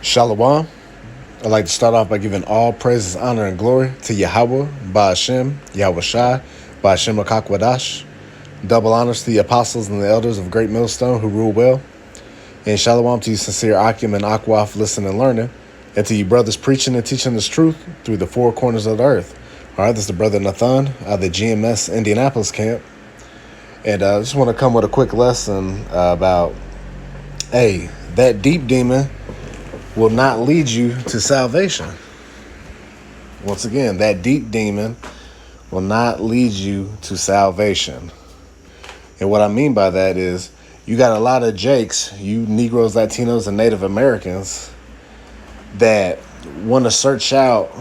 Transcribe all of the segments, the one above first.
Shalom. I'd like to start off by giving all praises, honor, and glory to Yahawah, Ba'ashem, Yahawashi, Ba'ashem Akakwadash. Double honors to the apostles and the elders of Great Millstone who rule well. And shalom to you sincere Akim and Akwaf listening and learning. And to you brothers preaching and teaching this truth through the four corners of the earth. All right, this is the brother Nathan out of the GMS Indianapolis camp. And I just want to come with a quick lesson about, hey, that deep demon will not lead you to salvation. Once again, that deep demon will not lead you to salvation. And what I mean by that is you got a lot of Jakes, you Negros, Latinos, and Native Americans that want to search out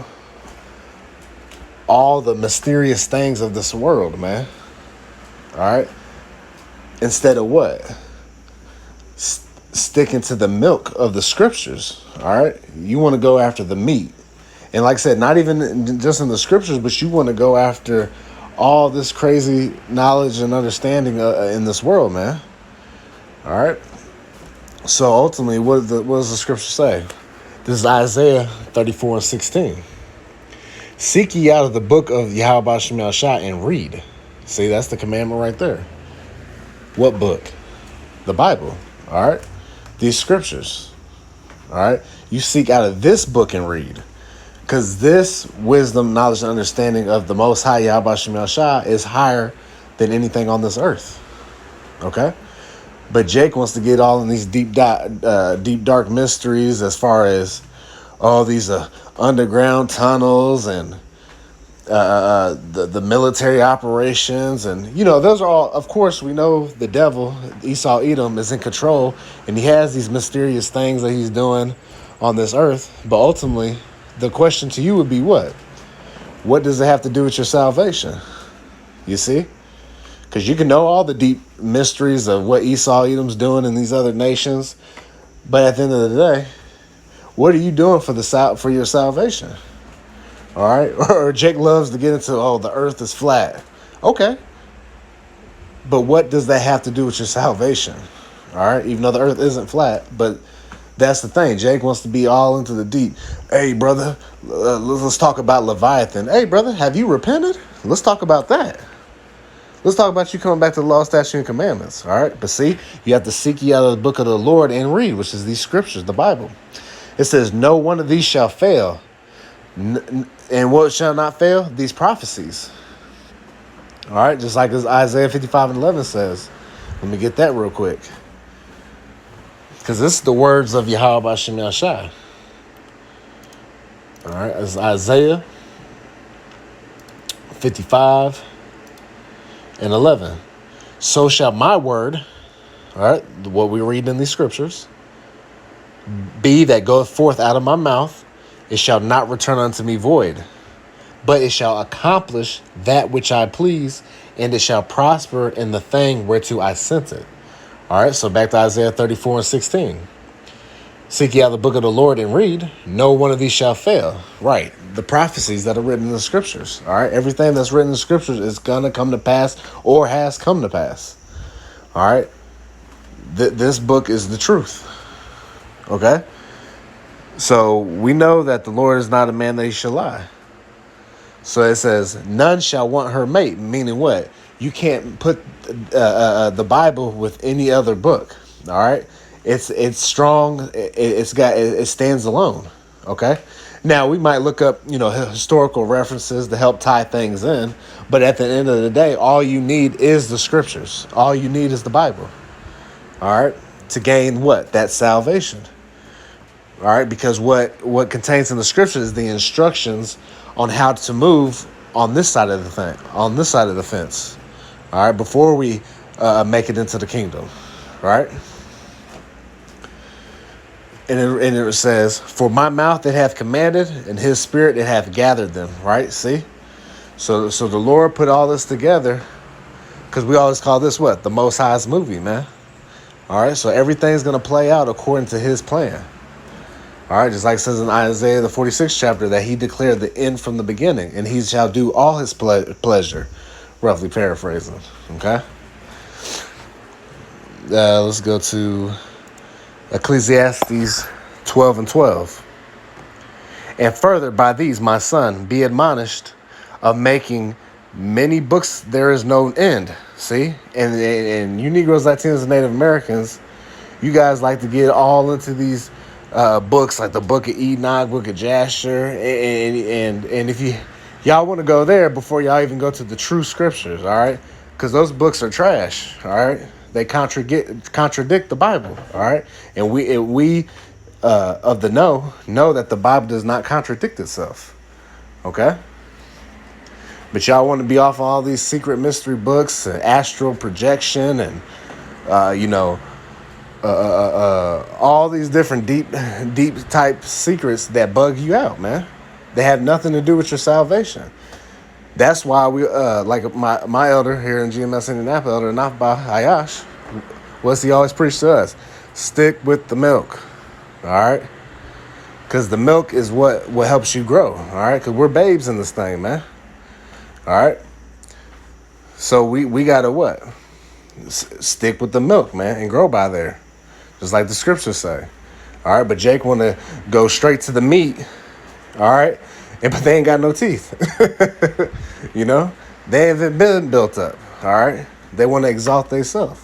all the mysterious things of this world, man. All right? Instead of what? Sticking to the milk of the scriptures. All right, you want to go after the meat, and like I said, not even just in the scriptures, but you want to go after all this crazy knowledge and understanding in this world, man. All right, so ultimately, what does the scripture say? This is Isaiah 34:16. Seek ye out of the book of Yahawah He and read. See, that's the commandment right there. What book? The Bible. All right. These scriptures, all right? You seek out of this book and read, because this wisdom, knowledge, and understanding of the Most High Yahawah He is higher than anything on this earth, okay? But Jake wants to get all in these deep dark mysteries as far as all these underground tunnels and the military operations, and those are all, of course, we know the devil, Esau Edom, is in control, and he has these mysterious things that he's doing on this earth. But ultimately, the question to you would be what does it have to do with your salvation? You see, because you can know all the deep mysteries of what Esau Edom's doing in these other nations, but at the end of the day, what are you doing for your salvation? All right. Or Jake loves to get into, the earth is flat. Okay. But what does that have to do with your salvation? All right. Even though the earth isn't flat, but that's the thing. Jake wants to be all into the deep. Hey, brother, let's talk about Leviathan. Hey, brother, have you repented? Let's talk about that. Let's talk about you coming back to the law, statute, and commandments. All right. But see, you have to seek ye out of the book of the Lord and read, which is these scriptures, the Bible. It says, no one of these shall fail. And what shall not fail? These prophecies. All right, just like as Isaiah 55:11 says. Let me get that real quick, because this is the words of Yahawah He. All right, it's Isaiah 55:11. So shall my word, all right, what we read in these scriptures, be that goeth forth out of my mouth. It shall not return unto me void, but it shall accomplish that which I please, and it shall prosper in the thing whereto I sent it. All right, so back to Isaiah 34:16. Seek ye out the book of the Lord and read. No one of these shall fail. Right, the prophecies that are written in the scriptures. All right, everything that's written in the scriptures is going to come to pass or has come to pass. All right, this book is the truth. Okay? So we know that the Lord is not a man that he shall lie. So it says, none shall want her mate, meaning what? You can't put the Bible with any other book. All right, it's strong. It stands alone. Okay. Now we might look up historical references to help tie things in, but at the end of the day, all you need is the scriptures. All you need is the Bible. All right, to gain what? That salvation. All right, because what contains in the scripture is the instructions on how to move on this side of the fence. All right, before we make it into the kingdom. All right, and it says, "For my mouth it hath commanded, and His Spirit it hath gathered them." Right, see, so the Lord put all this together, because we always call this what? The Most High's movie, man. All right, so everything's gonna play out according to His plan. All right, just like it says in Isaiah, the 46th chapter, that he declared the end from the beginning, and he shall do all his pleasure, roughly paraphrasing, okay? Let's go to Ecclesiastes 12 and 12. And further, by these, my son, be admonished of making many books there is no end. See? And you Negroes, Latinos, and Native Americans, you guys like to get all into these books like the Book of Enoch, Book of Jasher, and if y'all want to go there before y'all even go to the true scriptures, all right? Because those books are trash, all right? They contradict the Bible, all right? And we of the know that the Bible does not contradict itself, okay? But y'all want to be off all these secret mystery books, astral projection, and all these different deep type secrets that bug you out, man. They have nothing to do with your salvation. That's why we like my elder here in GMS Indianapolis, Elder Yahawah He, what's he always preach to us? Stick with the milk, all right? Because the milk is what helps you grow, all right? Because we're babes in this thing, man. All right? So we got to what? Stick with the milk, man, and grow by there. Just like the scriptures say. All right? But Jake want to go straight to the meat, all right? But they ain't got no teeth. You know? They haven't been built up, all right? They want to exalt themselves.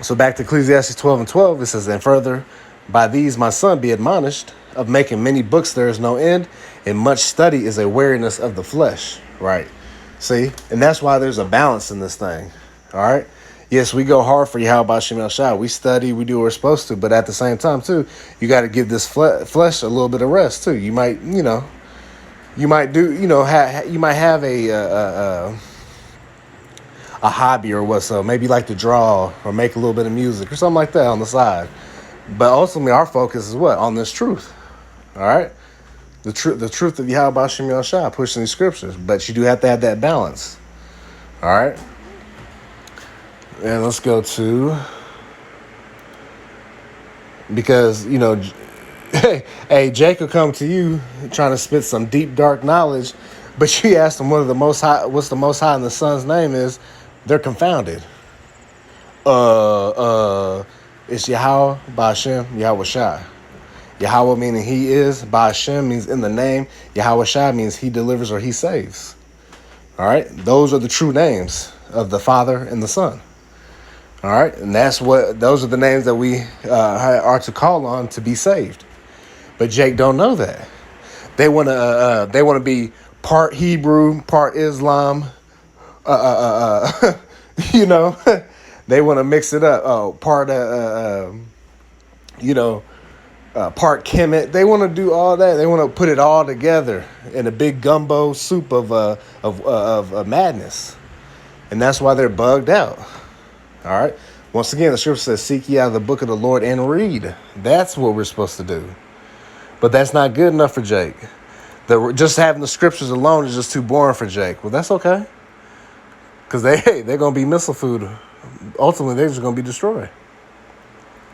So back to Ecclesiastes 12 and 12, it says, and further, by these my son be admonished, of making many books there is no end, and much study is a weariness of the flesh. Right. See? And that's why there's a balance in this thing. All right? Yes, we go hard for Yahawashi He. We study, we do what we're supposed to, but at the same time, too, you got to give this flesh a little bit of rest, too. You might, you might have a hobby or what, so maybe like to draw or make a little bit of music or something like that on the side. But ultimately, our focus is what? On this truth. All right? The truth of Yahawashi He, pushing these scriptures. But you do have to have that balance. All right? And let's go to... Because, hey, Jake will come to you trying to spit some deep, dark knowledge, but you ask them what's the Most High in the Son's name is, they're confounded. It's Yahawah, Ba'Shem, Yahawashi. Yahawah meaning he is, Ba'Shem means in the name, Yahawashi means he delivers or he saves. All right? Those are the true names of the Father and the Son. All right? And those are the names that we are to call on to be saved. But Jake don't know that. They want to be part Hebrew, part Islam. They want to mix it up. Oh, part part Kemet. They want to do all that. They want to put it all together in a big gumbo soup of madness, and that's why they're bugged out. All right. Once again, the scripture says, "Seek ye out the book of the Lord and read." That's what we're supposed to do. But that's not good enough for Jake. Just having the scriptures alone is just too boring for Jake. Well, that's okay, because they're gonna be missile food. Ultimately, they're just gonna be destroyed.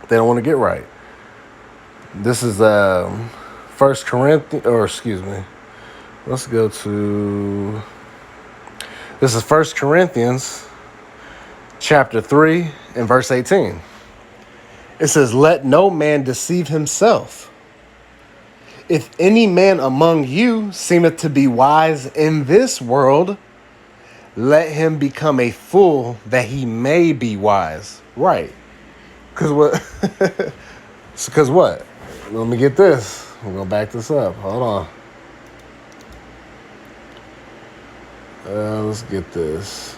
They don't want to get right. This is 1 Corinthians, or excuse me. Let's go to. This is 1 Corinthians, chapter 3, and verse 18. It says, "Let no man deceive himself. If any man among you seemeth to be wise in this world, let him become a fool that he may be wise." Right. Because what? Because what? Let me get this. We're going to back this up. Hold on. Let's get this.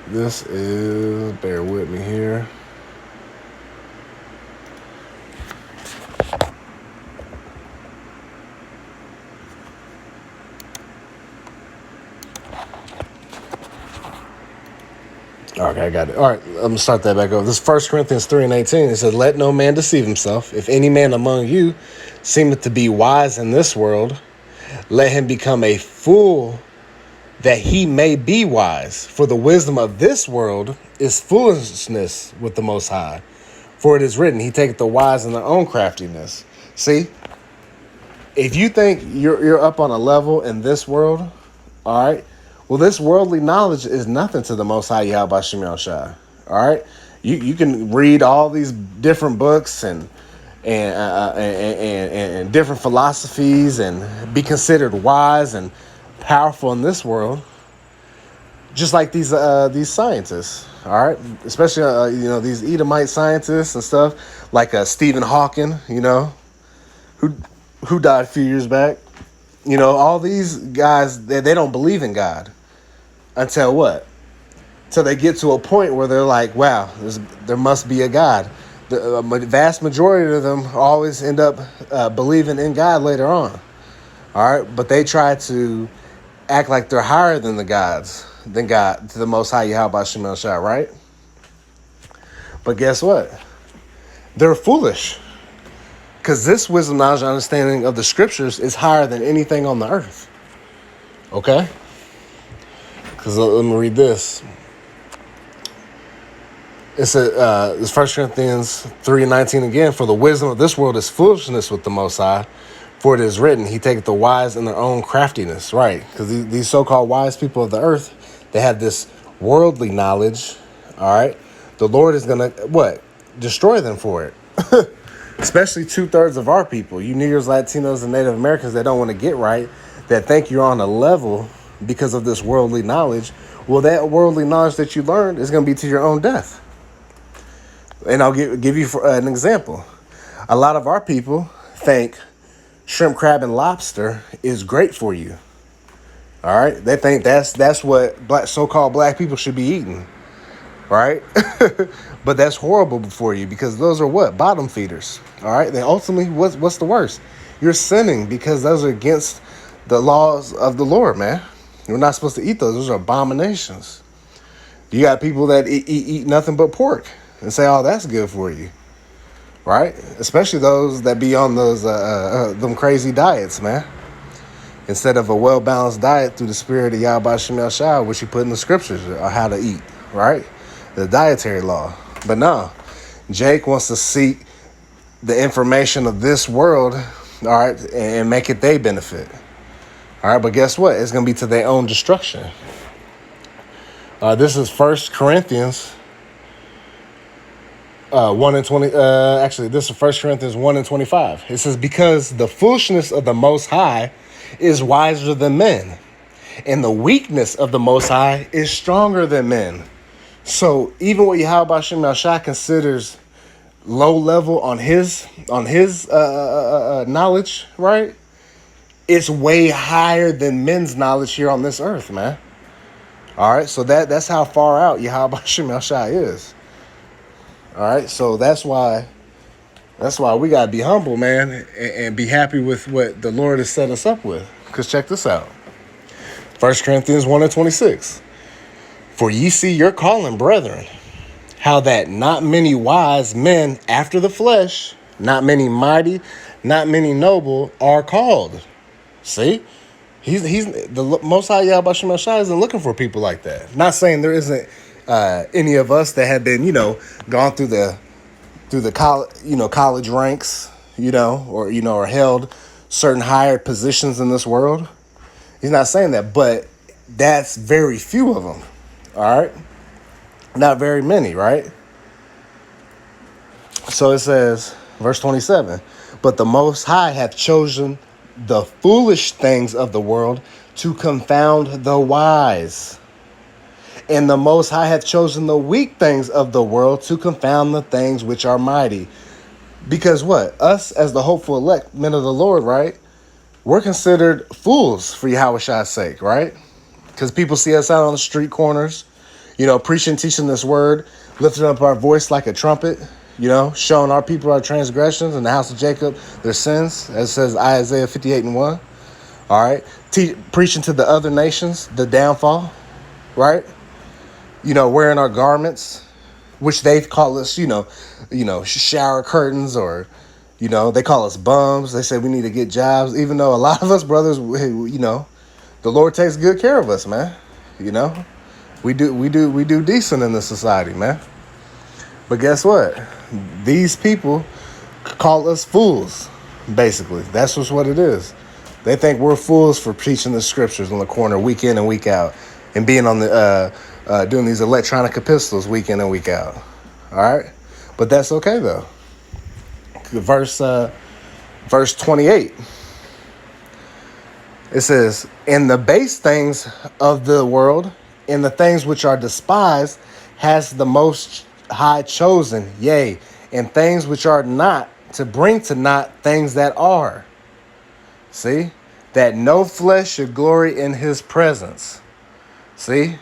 This is, bear with me here. Okay, I got it. All right, I'm going to start that back over. This is 1 Corinthians 3 and 18. It says, "Let no man deceive himself. If any man among you seemeth to be wise in this world, let him become a fool that he may be wise. For the wisdom of this world is foolishness with the Most High. For it is written, he taketh the wise in their own craftiness." See, if you think you're up on a level in this world, all right, well, this worldly knowledge is nothing to the Most High Yahawashi He. All right? You can read all these different books and different philosophies and be considered wise and powerful in this world, just like these scientists. All right, especially these Edomite scientists and stuff like Stephen Hawking, who died a few years back. All these guys, they don't believe in God until what? Till they get to a point where they're like, wow, there must be a God. The vast majority of them always end up believing in God later on. All right, but they try to act like they're higher than God, to the Most High Yahawashi He, right? But guess what? They're foolish. Because this wisdom, knowledge, and understanding of the scriptures is higher than anything on the earth. Okay? Because let me read this. It's 1 Corinthians 3:19 again. For the wisdom of this world is foolishness with the Most High. For it is written, He taketh the wise in their own craftiness. Right? Because these so-called wise people of the earth, they have this worldly knowledge. All right? The Lord is going to, what? Destroy them for it. Especially 2/3 of our people. You Negros, Latinos, and Native Americans that don't want to get right, that think you're on a level because of this worldly knowledge. Well, that worldly knowledge that you learned is going to be to your own death. And I'll give you an example. A lot of our people think shrimp, crab, and lobster is great for you. All right? They think that's what so-called black people should be eating. Right? But that's horrible for you because those are what? Bottom feeders. All right? Then ultimately, what's the worst? You're sinning because those are against the laws of the Lord, man. You're not supposed to eat those. Those are abominations. You got people that eat nothing but pork and say, oh, that's good for you. Right? Especially those that be on those them crazy diets, man. Instead of a well-balanced diet through the spirit of Yahawashi He, which He put in the scriptures on how to eat. Right? The dietary law. But no, Jake wants to seek the information of this world, all right, and make it their benefit. All right, but guess what? It's going to be to their own destruction. This is 1 Corinthians 1:20. Actually, this is 1 Corinthians 1:25. It says, because the foolishness of the Most High is wiser than men, and the weakness of the Most High is stronger than men. So even what Yahawashi He considers low level on his knowledge, right? It's way higher than men's knowledge here on this earth, man. All right, so that's how far out Yahawashi He is. All right, so that's why we gotta be humble, man, and be happy with what the Lord has set us up with. Because check this out, 1 Corinthians 1:26. For ye see your calling, brethren, how that not many wise men after the flesh, not many mighty, not many noble are called. See? He's the Most High Yahawashi He isn't looking for people like that. Not saying there isn't any of us that have been, gone through the college ranks, or held certain higher positions in this world. He's not saying that, but that's very few of them. All right? Not very many, right? So it says, verse 27, but the Most High hath chosen the foolish things of the world to confound the wise. And the Most High hath chosen the weak things of the world to confound the things which are mighty. Because what? Us, as the hopeful elect men of the Lord, right? We're considered fools for Yahawah's sake, right? Because people see us out on the street corners, preaching, teaching this word, lifting up our voice like a trumpet, showing our people our transgressions and the house of Jacob their sins, as says Isaiah 58:1. All right, preaching to the other nations the downfall, right? Wearing our garments, which they call us, shower curtains, or they call us bums. They say we need to get jobs, even though a lot of us brothers, the Lord takes good care of us, man. We do decent in this society, man. But guess what? These people call us fools, basically. That's just what it is. They think we're fools for preaching the scriptures on the corner week in and week out, and being on the doing these electronic epistles week in and week out. All right. But that's okay, though. Verse 28. It says, "And the base things of the world, and the things which are despised, has the Most High chosen, yea, and things which are not, to bring to naught things that are." See? That no flesh should glory in his presence. See?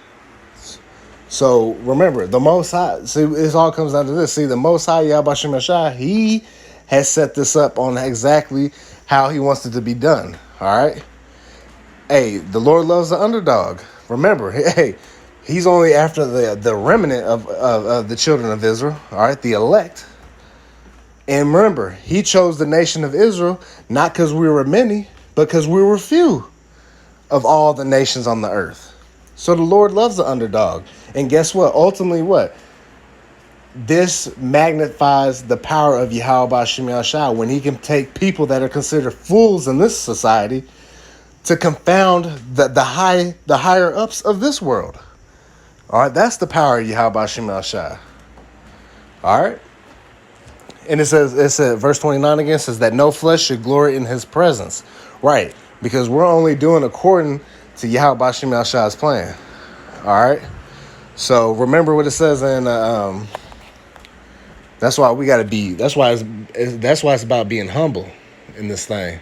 So remember, the Most High, see, it all comes down to this. See, the Most High, Yahawashi He, he has set this up on exactly how he wants it to be done. All right? Hey, the Lord loves the underdog. Remember, hey, he's only after the remnant of the children of Israel, all right, the elect. And remember, he chose the nation of Israel not because we were many, but because we were few of all the nations on the earth. So the Lord loves the underdog. And guess what? Ultimately, what? This magnifies the power of Yahawah when he can take people that are considered fools in this society to confound the higher ups of this world. All right, that's the power of Yahawah. All right. And it says, verse 29 again says that no flesh should glory in his presence. Right. Because we're only doing according to Yahawah's plan. All right. So remember what it says in, that's why we got to be, that's why it's about being humble in this thing.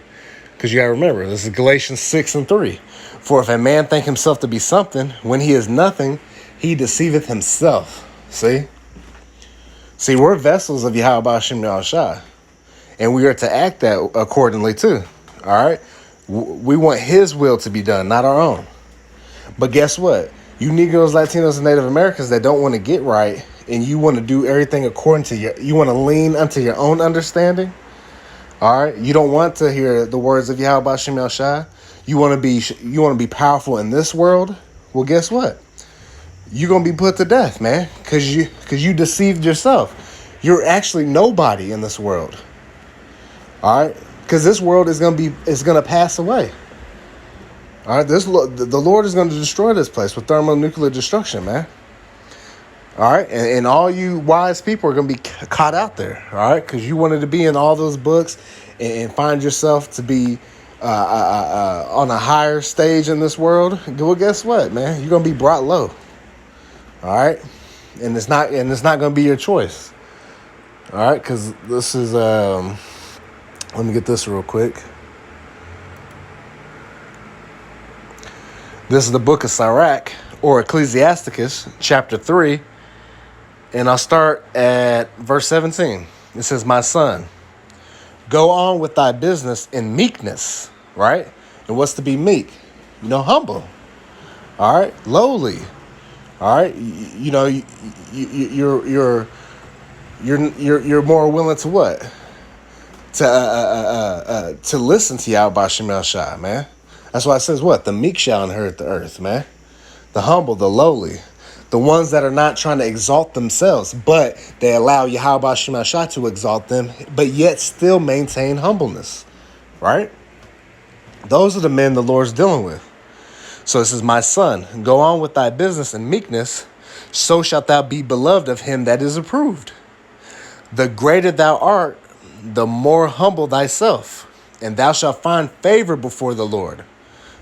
Because you got to remember, this is Galatians 6:3. "For if a man think himself to be something, when he is nothing, he deceiveth himself." See, we're vessels of Yahawah, and we are to act that accordingly too. All right, we want his will to be done, not our own. But guess what? You Negroes, Latinos, and Native Americans that don't want to get right, and you want to do everything according to you want to lean unto your own understanding. All right, you don't want to hear the words of Yahawah. You want to be powerful in this world. Well, guess what? You're gonna be put to death, man, because you deceived yourself. You're actually nobody in this world. All right, because this world is gonna pass away. All right, the Lord is going to destroy this place with thermonuclear destruction, man. All right, and all you wise people are going to be caught out there, all right, because you wanted to be in all those books and find yourself to be on a higher stage in this world. Well, guess what, man? You're going to be brought low, all right, and it's not going to be your choice, all right, because this is let me get this real quick. This is the book of Sirach, or Ecclesiasticus, chapter 3. And I'll start at verse 17. It says, "My son, go on with thy business in meekness," right? And what's to be meek? Humble. All right, lowly. All right, you're more willing to what? To listen to Yahawah, man. That's why it says what? The meek shall inherit the earth, man. The humble, the lowly. The ones that are not trying to exalt themselves, but they allow Yahawah to exalt them, but yet still maintain humbleness, right? Those are the men the Lord's dealing with. So it says, "My son, go on with thy business in meekness, so shalt thou be beloved of him that is approved. The greater thou art, the more humble thyself, and thou shalt find favor before the Lord."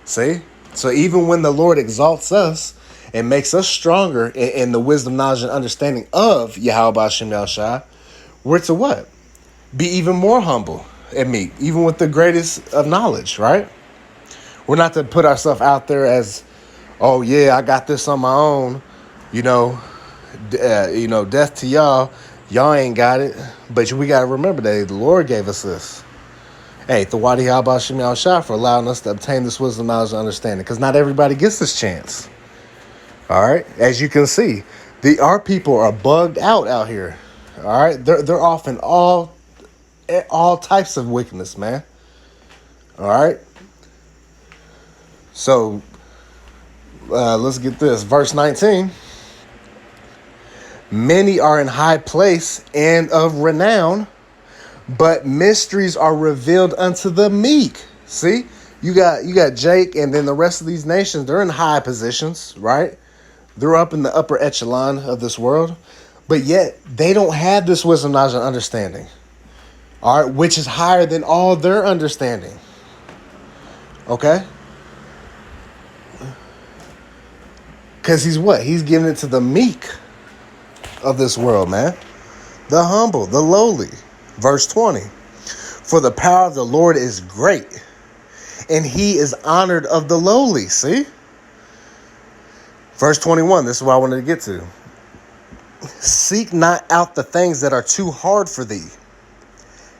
See? So even when the Lord exalts us and makes us stronger in the wisdom, knowledge, and understanding of Yahawah, we're to what? Be even more humble and meek, even with the greatest of knowledge, right? We're not to put ourselves out there as, oh yeah, I got this on my own, death to y'all. Y'all ain't got it. But we got to remember that the Lord gave us this. Hey, Thawadi Yahawah for allowing us to obtain this wisdom, knowledge, and understanding. Because not everybody gets this chance. All right? As you can see, our people are bugged out here. All right? They're off in all types of wickedness, man. All right? So, let's get this. Verse 19. "Many are in high place and of renown, but mysteries are revealed unto the meek." See, you got Jake, and then the rest of these nations, they're in high positions, right? They're up in the upper echelon of this world, But yet, they don't have this wisdom, knowledge, and understanding. All right, which is higher than all their understanding. Okay? Because he's what? He's giving it to the meek of this world, man. The humble, the lowly. Verse 20. For the power of the Lord is great, and he is honored of the lowly. See? Verse 21. This is what I wanted to get to. Seek not out the things that are too hard for thee,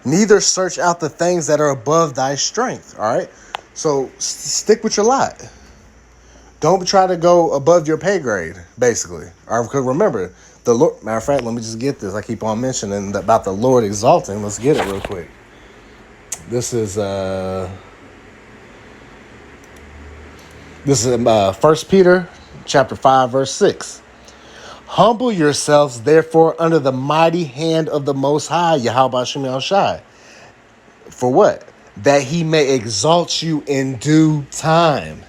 neither search out the things that are above thy strength. All right? So stick with your lot. Don't try to go above your pay grade, basically. All right? Because remember, the Lord, matter of fact, let me just get this. I keep on mentioning about the Lord exalting. Let's get it real quick. This is 1 Peter chapter 5, verse 6. Humble yourselves, therefore, under the mighty hand of the Most High, Yahawashi He. For what? That he may exalt you in due time.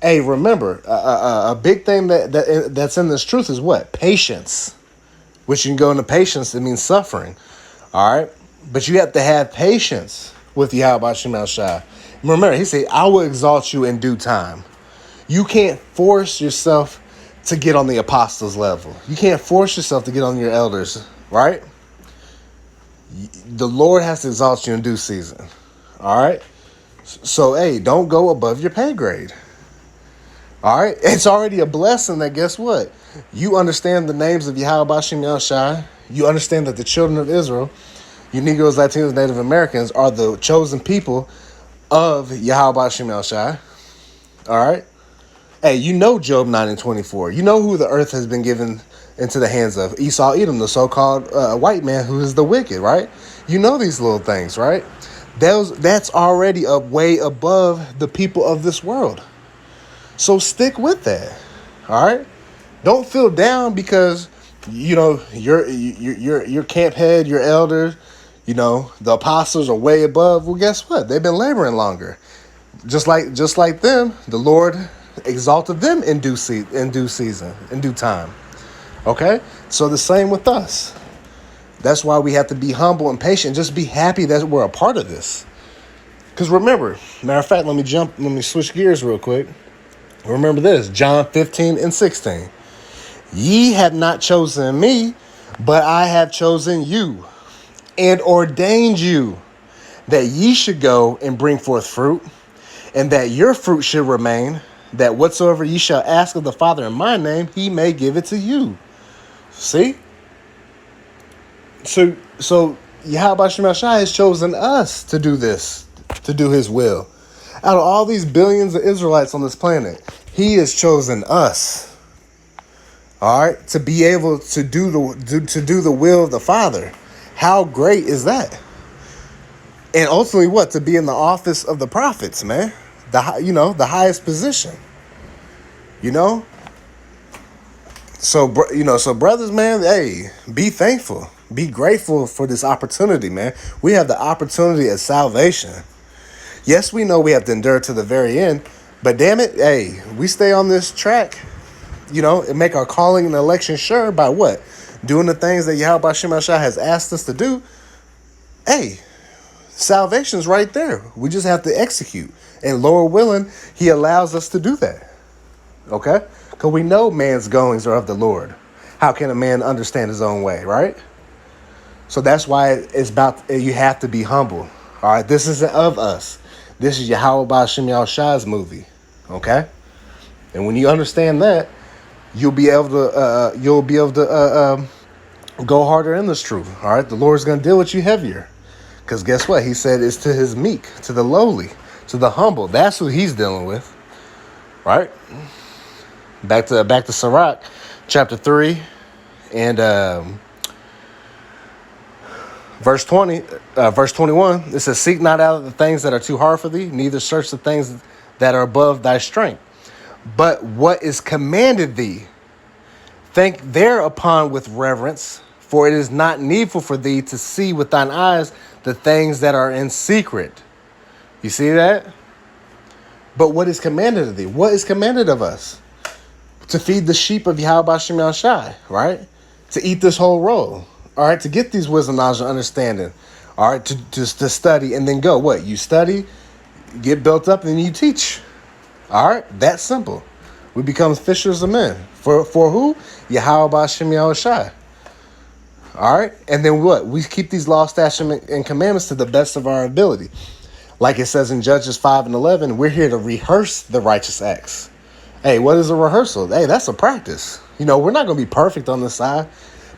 Hey, remember, a big thing that's in this truth is what? Patience. Which you can go into patience, it means suffering. All right? But you have to have patience with Yahawashi He. Remember, he said, I will exalt you in due time. You can't force yourself to get on the apostles' level. You can't force yourself to get on your elders, right? The Lord has to exalt you in due season. All right? So, hey, don't go above your pay grade. All right? It's already a blessing that, guess what? You understand the names of Yahawashi He. You understand that the children of Israel, you Negros, Latinos, Native Americans, are the chosen people of Yahawashi He. All right? Hey, you know Job 9 and 24. You know who the earth has been given into the hands of. Esau, Edom, the so-called white man who is the wicked, right? You know these little things, right? That's already way above the people of this world. So stick with that, all right? Don't feel down because, you know, your camp head, your elders, you know, the apostles are way above. Well, guess what? They've been laboring longer. Just like them, the Lord exalted them in due season, in due time. Okay? So the same with us. That's why we have to be humble and patient. Just be happy that we're a part of this. Because remember, matter of fact, let me switch gears real quick. Remember this, John 15 and 16. Ye have not chosen me, but I have chosen you and ordained you that ye should go and bring forth fruit, and that your fruit should remain, that whatsoever ye shall ask of the Father in my name, he may give it to you. See? So Yahawashi He has chosen us to do this, to do his will. Out of all these billions of Israelites on this planet, he has chosen us. All right? To be able to do the will of the Father. How great is that? And ultimately what? To be in the office of the prophets, man. The highest position, So brothers, man, hey, be thankful, be grateful for this opportunity, man. We have the opportunity of salvation. Yes, we know we have to endure to the very end, but damn it, hey, we stay on this track, and make our calling and election sure by what? Doing the things that Yahawashi He has asked us to do. Hey, salvation's right there. We just have to execute. And Lord willing, he allows us to do that. Okay? Because we know man's goings are of the Lord. How can a man understand his own way, right? So that's why you have to be humble. All right? This isn't of us. This is Yahawashi He's movie. Okay? And when you understand that, you'll be able to go harder in this truth. All right? The Lord's going to deal with you heavier. Because guess what? He said it's to his meek, to the lowly, to the humble. That's who he's dealing with. Right? Back to Sirach, chapter 3, and verse 21. It says, seek not out of the things that are too hard for thee, neither search the things that are above thy strength. But what is commanded thee, think thereupon with reverence, for it is not needful for thee to see with thine eyes the things that are in secret. You see that? But what is commanded of thee? What is commanded of us? To feed the sheep of Yahawashi He, right? to eat this whole roll. All right, to get these wisdom, knowledge, and understanding. All right, to study and then go. What? You study, get built up, and then you teach. All right, that's simple. We become fishers of men. For who? Yahawashi He. All right, and then what? We keep these laws, statutes, and commandments to the best of our ability. Like it says in Judges 5 and 11, we're here to rehearse the righteous acts. Hey, what is a rehearsal? Hey, that's a practice. You know, we're not going to be perfect on this side,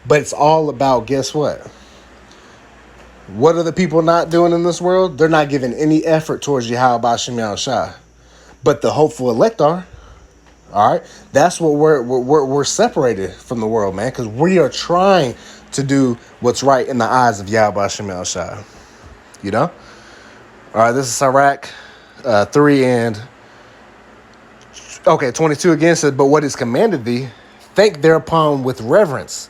but it's all about, guess what? What are the people not doing in this world? They're not giving any effort towards Yahawashi He. But the hopeful elect are. All right, that's what we're separated from the world, man, because we are trying to do what's right in the eyes of Yahawashi He. You know? All right, this is Sirach 3 and 22 again said, but what is commanded thee, think thereupon with reverence.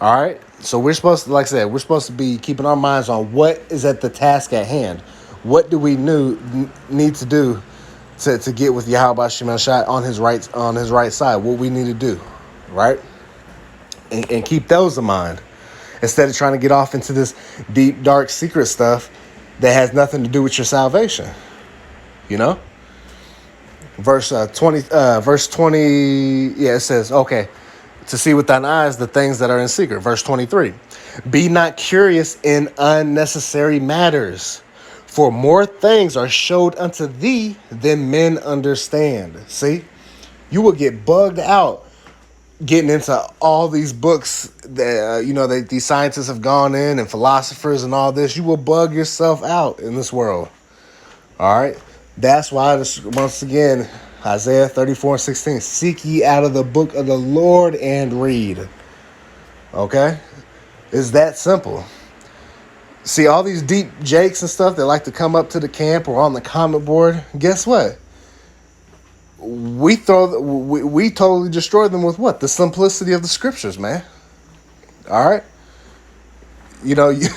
All right, so we're supposed to, like I said, we're supposed to be keeping our minds on what is at the task at hand. What do we need to do to get with Yahawashi He on his right side? What we need to do, right? And keep those in mind instead of trying to get off into this deep, dark, secret stuff that has nothing to do with your salvation. You know? Verse 20, it says, okay, to see with thine eyes the things that are in secret. Verse 23, be not curious in unnecessary matters, for more things are showed unto thee than men understand. See, you will get bugged out getting into all these books that, these scientists have gone in and philosophers and all this. You will bug yourself out in this world. All right. That's why, once again, Isaiah 34:16, seek ye out of the book of the Lord and read. Okay? It's that simple. See, all these deep jakes and stuff that like to come up to the camp or on the comment board, guess what? We totally destroy them with what? The simplicity of the scriptures, man. All right? You know, you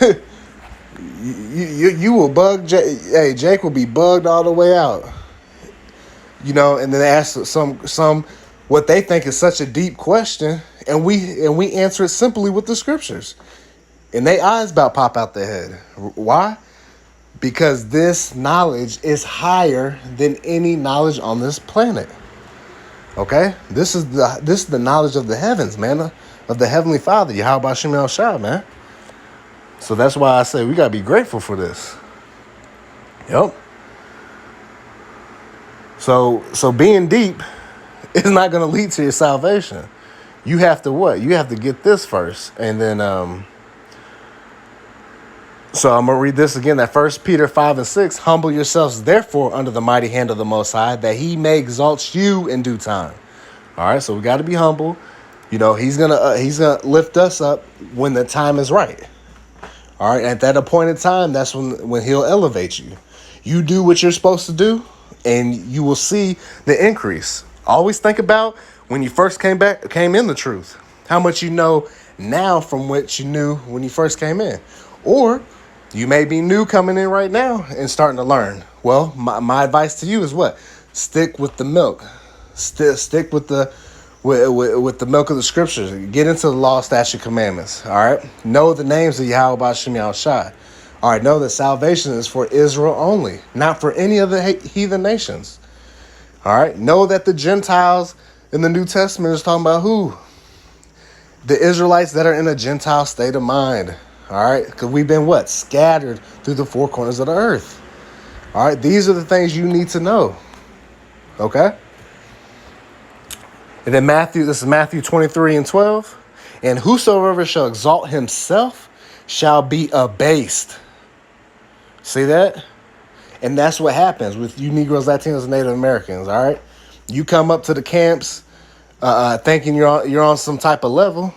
will bug Jake. Hey, Jake will be bugged all the way out. You know, and then they ask some what they think is such a deep question, and we answer it simply with the scriptures. And their eyes about pop out their head. Why? Because this knowledge is higher than any knowledge on this planet. Okay? This is the knowledge of the heavens, man, of the Heavenly Father, Yahawashi He, man. So that's why I say we gotta be grateful for this. Yep. So being deep is not gonna lead to your salvation. You have to what? You have to get this first, and then So I'm going to read this again, that 1 Peter 5 and 6. Humble yourselves, therefore, under the mighty hand of the Most High, that he may exalt you in due time. All right, so we got to be humble. You know, he's gonna lift us up when the time is right. All right, at that appointed time, that's when he'll elevate you. You do what you're supposed to do, and you will see the increase. Always think about when you first came in the truth. How much you know now from what you knew when you first came in. Or you may be new coming in right now and starting to learn. Well, my advice to you is what? Stick with the milk. Stick with the milk of the scriptures. Get into the law, statute, commandments. All right. Know the names of Yahawashi He. All right. Know that salvation is for Israel only, not for any of the heathen nations. All right. Know that the Gentiles in the New Testament is talking about who? The Israelites that are in a Gentile state of mind. All right, because we've been what? Scattered through the four corners of the earth. All right, these are the things you need to know. Okay? And then this is Matthew 23 and 12. And whosoever shall exalt himself shall be abased. See that? And that's what happens with you Negroes, Latinos, and Native Americans. All right? You come up to the camps thinking you're on some type of level.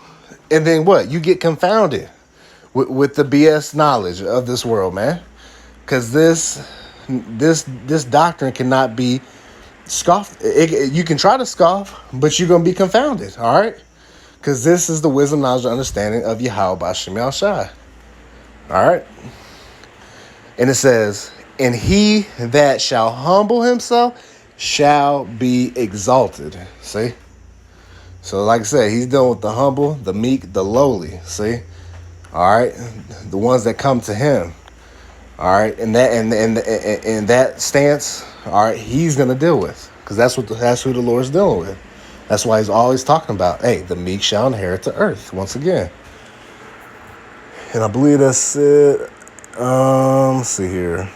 And then what? You get confounded with the BS knowledge of this world, man. Because this doctrine cannot be scoffed. You can try to scoff, but you're going to be confounded, all right? Because this is the wisdom, knowledge, and understanding of Yahawashi He. All right? And it says, and he that shall humble himself shall be exalted. See? So like I said, he's dealing with the humble, the meek, the lowly. See? All right? The ones that come to him. All right? And that stance, all right, he's going to deal with. Because that's who the Lord's dealing with. That's why he's always talking about, hey, the meek shall inherit the earth once again. And I believe that's it. Let's see here.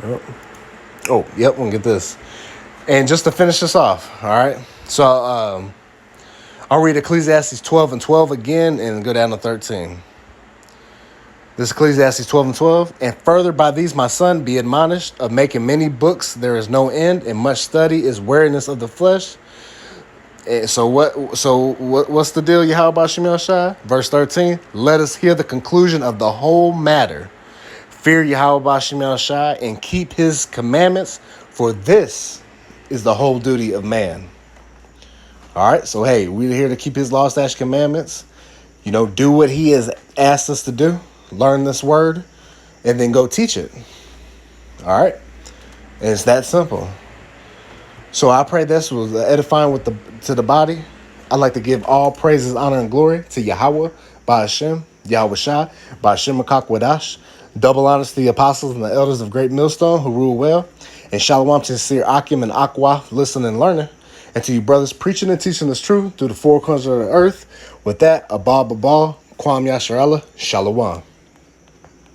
Yep. Oh, yep, we'll get this. And just to finish this off, all right? So I'll read Ecclesiastes 12 and 12 again and go down to 13. This is Ecclesiastes 12 and 12. And further by these, my son, be admonished, of making many books there is no end, and much study is weariness of the flesh. So what's the deal, Yahawashi He? Verse 13, let us hear the conclusion of the whole matter. Fear Yahawashi He and keep his commandments, for this is the whole duty of man. All right, so hey, we're here to keep his law, statutes, commandments. You know, do what he has asked us to do. Learn this word, and then go teach it. All right, and it's that simple. So I pray this was edifying to the body. I'd like to give all praises, honor, and glory to Yahawah, by Hashem, Yahawashi, by Hashem Makakwadash. Double honors to the apostles and the elders of Great Millstone who rule well. And shalom to sincere Akim and Aqua, listening and learning. And to you brothers preaching and teaching this truth through the four corners of the earth. With that, Abba, Kwam Yasharallah, Shalom.